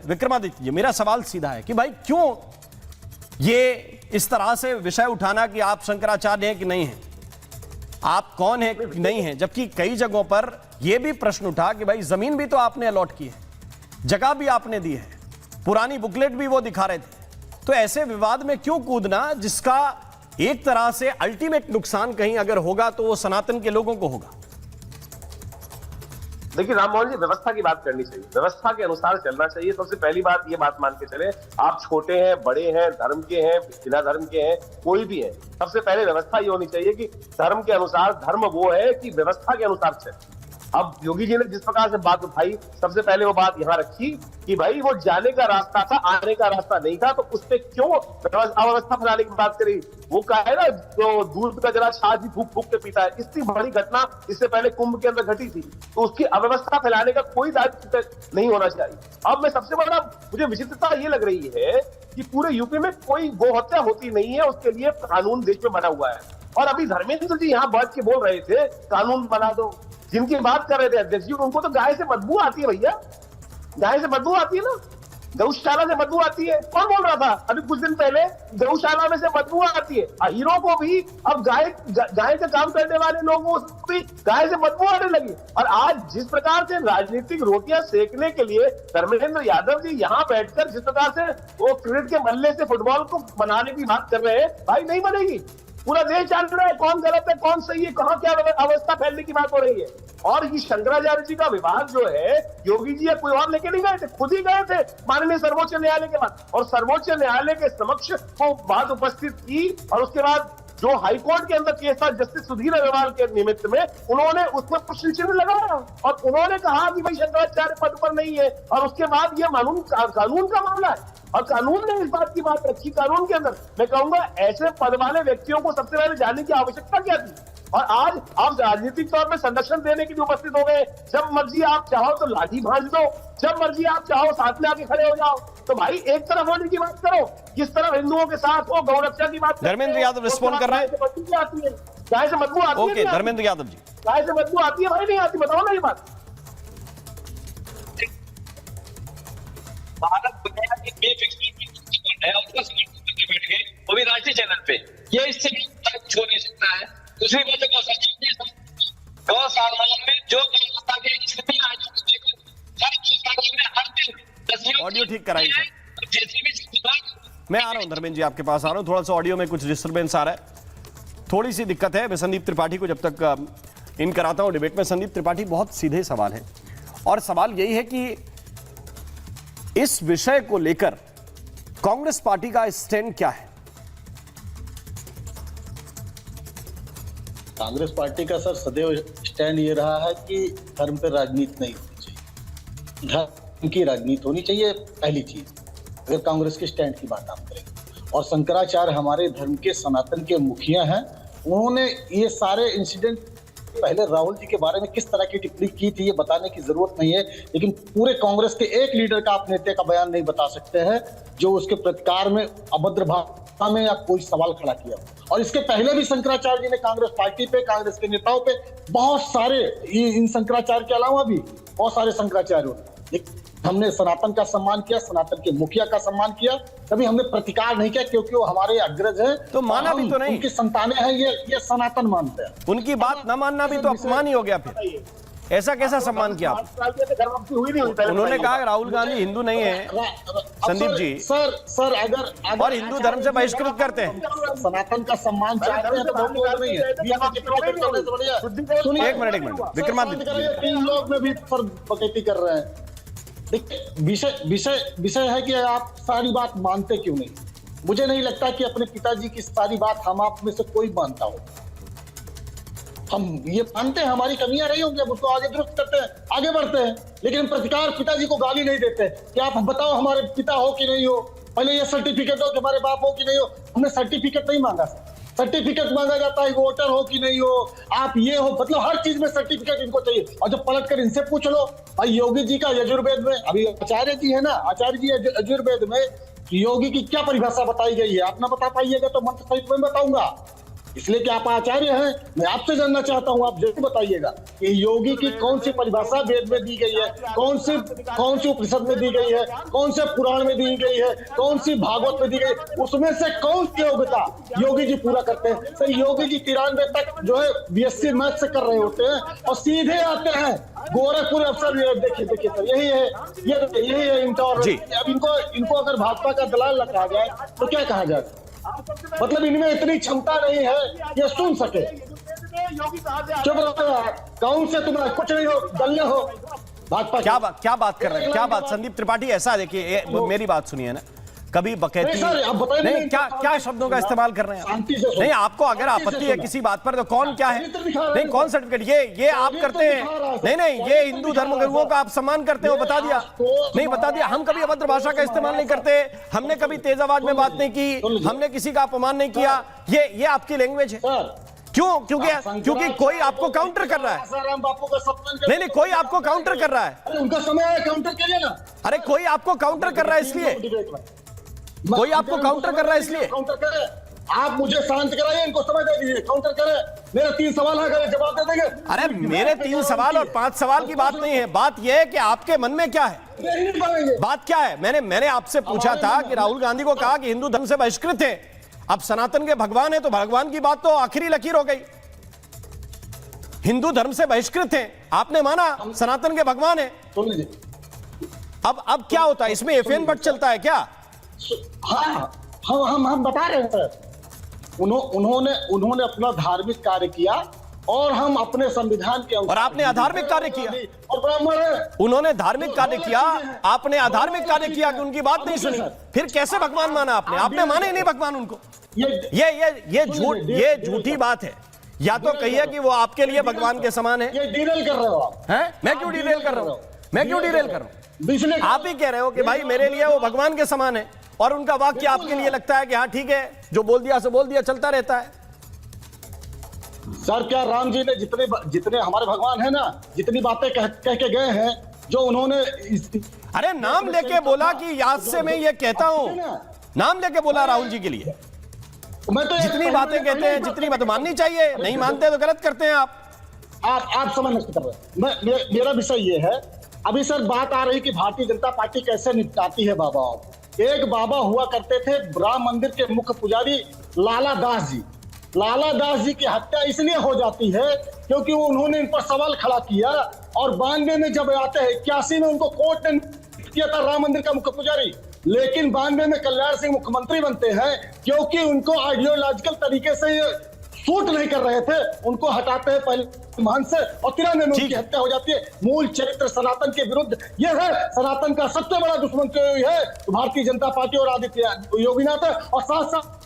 विक्रमादित्य जी, मेरा सवाल सीधा है कि भाई क्यों ये इस तरह से विषय उठाना कि आप शंकराचार्य हैं कि नहीं हैं, आप कौन है कि नहीं है, जबकि कई जगहों पर यह भी प्रश्न उठा कि भाई जमीन भी तो आपने अलॉट की है, जगह भी आपने दी है, पुरानी बुकलेट भी वो दिखा रहे थे। तो ऐसे विवाद में क्यों कूदना जिसका एक तरह से अल्टीमेट नुकसान कहीं अगर होगा तो वो सनातन के लोगों को होगा। देखिए राममोहन जी, व्यवस्था की बात करनी चाहिए, व्यवस्था के अनुसार चलना चाहिए। सबसे पहली बात ये बात मान के चले, आप छोटे हैं बड़े हैं, धर्म के हैं बिना धर्म के हैं, कोई भी है, सबसे पहले व्यवस्था ये होनी चाहिए कि धर्म के अनुसार, धर्म वो है कि व्यवस्था के अनुसार चले। अब योगी जी ने जिस प्रकार से बात उठाई, सबसे पहले वो बात यहां रखी कि भाई वो जाने का रास्ता था, आने का रास्ता नहीं था, तो उस पर क्यों अव्यवस्था फैलाने की बात करी। वो कहा है ना, जो दूध का जरा छाछ भी फूक फूक के पीता है, इतनी बड़ी घटना इससे पहले कुंभ के अंदर घटी थी, तो उसकी अव्यवस्था फैलाने का कोई दायित्व नहीं होना चाहिए। अब मैं सबसे बड़ा मुझे विचित्रता ये लग रही है कि पूरे यूपी में कोई गौ हत्या होती नहीं है, उसके लिए कानून देश में बना हुआ है। और अभी धर्मेंद्र जी यहाँ बैठ के बोल रहे थे कानून बना दो, जिनकी बात कर रहे थे अध्यक्ष जी, उनको तो गाय से बदबू आती है भैया, गाय से बदबू आती है ना, गौशाला से बदबू आती है। कौन बोल रहा था अभी कुछ दिन पहले, गौशाला में से बदबू आती है। हीरो को भी अब गाय से काम करने वाले लोगों को भी गाय से बदबू आने लगी। और आज जिस प्रकार से राजनीतिक रोटियां सेकने के लिए धर्मेंद्र यादव जी यहाँ बैठकर जिस प्रकार से वो क्रिकेट के बल्ले से फुटबॉल को बनाने की बात कर रहे हैं, भाई नहीं बनेगी। पूरा देश जान रहा है कौन गलत है कौन सही है, कहां क्या अवस्था फैलने की बात हो रही है। और ये शंकराचार्य जी का विवाद जो है, योगी जी या कोई और लेके नहीं गए थे, खुद ही गए थे माननीय सर्वोच्च न्यायालय के पास, और सर्वोच्च न्यायालय के समक्ष वो बात उपस्थित की। और उसके बाद जो हाईकोर्ट के अंदर केस था जस्टिस सुधीर अग्रवाल के निमित्त में, उन्होंने उसमें प्रश्न चिन्ह लगाया और उन्होंने कहा कि भाई शंकराचार्य पद पर नहीं है। और उसके बाद यह कानून का मामला है और कानून ने इस बात की बात रखी। कानून के अंदर मैं कहूंगा ऐसे पद वाले व्यक्तियों को सबसे पहले जानने की आवश्यकता क्या थी। और आज आप राजनीतिक तौर पर संरक्षण देने के लिए उपस्थित हो गए। जब मर्जी आप चाहो तो लाठी भांज दो, जब मर्जी आप चाहो साथ में आके खड़े हो जाओ। तो भाई एक तरफ होने की बात करो, जिस तरफ हिंदुओं के साथ हो, गौरक्षा की बात। धर्मेंद्र यादव रिस्पॉन्ड कर रहे हैं। गाय से बदबू आती है। ओके धर्मेंद्र यादव जी, गाय से बदबू आती है भाई नहीं आती, बताओ ना ये बात। भारत दुनिया की है, उसका समर्थन करके बैठ गए, वो भी राष्ट्रीय चैनल पे। ये इससे छोड़ नहीं सकता है। दूसरी बात गौशाला में जो गौशाला की स्थिति ऑडियो ठीक कराइए सर। मैं आ रहा हूं धर्मेंद्र जी, आपके पास आ रहा हूं। थोड़ा सा ऑडियो में कुछ डिस्टर्बेंस आ रहा है, थोड़ी सी दिक्कत है। मैं संदीप त्रिपाठी को जब तक इन कराता हूं डिबेट में। संदीप त्रिपाठी, बहुत सीधे सवाल है और सवाल यही है कि इस विषय को लेकर कांग्रेस पार्टी का स्टैंड क्या है? कांग्रेस पार्टी का सर सदैव स्टैंड ये रहा है कि धर्म पर राजनीति नहीं होनी चाहिए, धर्म की राजनीति होनी चाहिए, पहली चीज। अगर कांग्रेस के स्टैंड की बात आप करें, और शंकराचार्य हमारे धर्म के सनातन के मुखिया हैं, उन्होंने ये सारे इंसिडेंट पहले राहुल जी के बारे में किस तरह की टिप्पणी की थी ये बताने की जरूरत नहीं है, लेकिन पूरे कांग्रेस के एक लीडर का आप नेता का बयान नहीं बता सकते हैं जो उसके प्रतिकार में अभद्र भाषा में या कोई सवाल खड़ा किया। और इसके पहले भी शंकराचार्य जी ने कांग्रेस पार्टी पे, कांग्रेस के नेताओं पे बहुत सारे, इन शंकराचार्य के अलावा भी बहुत सारे शंकराचार्य, हमने सनातन का सम्मान किया, सनातन के मुखिया का सम्मान किया, कभी हमने प्रतिकार नहीं किया क्योंकि वो हमारे अग्रज हैं। तो माना भी तो नहीं, उनकी संतानें हैं, ये सनातन मानते हैं। उनकी बात न मानना भी तो अपमान ही हो गया। फिर ऐसा कैसा सम्मान किया? उन्होंने कहा राहुल गांधी हिंदू नहीं है। संदीप जी, सर अगर और हिंदू धर्म से बहिष्कृत करते हैं, सनातन का सम्मान चाहते हैं तो हम लोग नहीं है। एक मिनट विक्रमादित्य, 3 लोग में भी बकैती कर रहे हैं। विषय है कि आप सारी बात मानते क्यों नहीं? मुझे नहीं लगता कि अपने पिताजी की सारी बात हम आप में से कोई मानता हो। हम ये मानते हैं हमारी कमियां रही होंगी, अब उसको आगे दुरुस्त करते हैं, आगे बढ़ते हैं, लेकिन प्रतिकार पिताजी को गाली नहीं देते कि आप बताओ हमारे पिता हो कि नहीं हो, पहले ये सर्टिफिकेट हो कि हमारे बाप हो कि नहीं हो। हमने सर्टिफिकेट नहीं मांगा सर, सर्टिफिकेट मांगा जाता है वोटर हो कि नहीं हो, आप ये हो, मतलब हर चीज में सर्टिफिकेट इनको चाहिए। और जब पलट कर इनसे पूछ लो, भाई योगी जी का यजुर्वेद में, अभी आचार्य जी है ना, आचार्य जी यजुर्वेद में योगी की क्या परिभाषा बताई गई है, आप ना बता पाइएगा तो मंत्र सहित मैं बताऊंगा। इसलिए कि आप आचार्य हैं, मैं आपसे जानना चाहता हूं, आप जरूर बताइएगा कि योगी की कौन सी परिभाषा वेद में दी गई है, कौन सी उपनिषद में दी गई है, कौन से पुराण में दी गई है, कौन सी भागवत में दी गई, उसमें से कौन सी योग्यता योगी जी पूरा करते हैं। सर योगी जी 93 तक जो है BSc मैथ से कर रहे होते हैं और सीधे आते हैं गोरखपुर अफसर। देखिए सर, यही है इंटॉर। अब इनको अगर भाजपा का दलाल कहा जाए तो क्या कहा जाए? मतलब इनमें इतनी क्षमता नहीं है ये सुन सके। चुप रहो, कौन से तुम्हारा कुछ नहीं हो, दल्ले हो भाजपा। क्या बात कर रहे हैं, क्या बात? संदीप त्रिपाठी, ऐसा देखिए, मेरी बात सुनिए ना, कभी बकैती नहीं, क्या शब्दों का इस्तेमाल कर रहे हैं? नहीं, आपको अगर आपत्ति है किसी बात पर तो कौन क्या है? नहीं, कौन सर्टिफिकेट ये आप करते हैं? नहीं, ये हिंदू धर्मगुरुओं का आप सम्मान करते हो, बता दिया। नहीं, बता दिया। हम कभी अभद्र भाषा का इस्तेमाल नहीं करते, हमने कभी तेज आवाज में बात नहीं की, हमने किसी का अपमान नहीं किया। ये आपकी लैंग्वेज है। क्यों? क्योंकि कोई आपको काउंटर कर रहा है। नहीं, कोई आपको काउंटर कर रहा है। उनका समय है, काउंटर करिए ना। अरे कोई आपको काउंटर कर रहा है, इसलिए कोई आपको काउंटर कर रहा है, इसलिए काउंटर करे। आप मुझे शांत कराइए, इनको समझ दे दीजिए, काउंटर करे। मेरे 3 सवाल है, जवाब दे देंगे। अरे मेरे 3 सवाल और 5 सवाल की बात नहीं है, बात यह है कि आपके मन में क्या है, बात क्या है? मैंने आपसे पूछा था कि राहुल गांधी को कहा कि हिंदू धर्म से बहिष्कृत है, अब सनातन के भगवान है, तो भगवान की बात तो आखिरी लकीर हो गई। हिंदू धर्म से बहिष्कृत है, आपने माना सनातन के भगवान है। सुन लीजिए, अब क्या होता है इसमें? FN बट चलता है क्या? हाँ, हम बता रहे हैं सर। उन्होंने अपना धार्मिक कार्य किया और हम अपने संविधान के और आपने अधार्मिक कार्य किया। और ब्राह्मण है, उन्होंने धार्मिक कार्य किया, आपने अधार्मिक कार्य किया कि उनकी बात नहीं सुनी, फिर कैसे भगवान माना आपने? आपने माने नहीं भगवान उनको। ये झूठी बात है। या तो कहिए कि वो आपके लिए भगवान के समान है। ये डिरेल कर रहे हो आप। हैं? मैं क्यों डिरेल कर रहा हूं? आप ही कह रहे हो कि भाई मेरे लिए वो भगवान के समान है, और उनका वाक्य आपके लिए लगता है कि हाँ ठीक है, जो बोल दिया सो बोल दिया, चलता रहता है। सर क्या राम जी ने जितने हमारे भगवान है ना, जितनी बातें कह के गए हैं, जो उन्होंने अरे नाम लेके बोला कि याद से मैं ये कहता हूं, नाम लेके बोला राहुल जी के लिए। मैं तो जितनी बातें कहते हैं, जितनी मत माननी चाहिए, नहीं मानते तो गलत करते हैं आप समझ नहीं कर रहे। मेरा विषय ये है, अभी सर बात आ रही कि भारतीय जनता पार्टी कैसे निपटाती है बाबाओं। एक बाबा हुआ करते थे राम मंदिर के मुख्य पुजारी लाला दास जी। लाला दास जी की हत्या इसलिए हो जाती है क्योंकि उन्होंने इन पर सवाल खड़ा किया, और 92 में जब आते हैं, 81 में उनको कोर्ट ने किया था राम मंदिर का मुख्य पुजारी, लेकिन 92 में कल्याण सिंह मुख्यमंत्री बनते हैं क्योंकि उनको आइडियोलॉजिकल तरीके से सूट नहीं कर रहे थे, उनको हटाते हैं पहले मान से, और 93 में उनकी हत्या हो जाती है। मूल चरित्र सनातन के विरुद्ध यह है, सनातन का सबसे बड़ा दुश्मन तो है भारतीय जनता पार्टी और आदित्य योगीनाथ है, और साथ साथ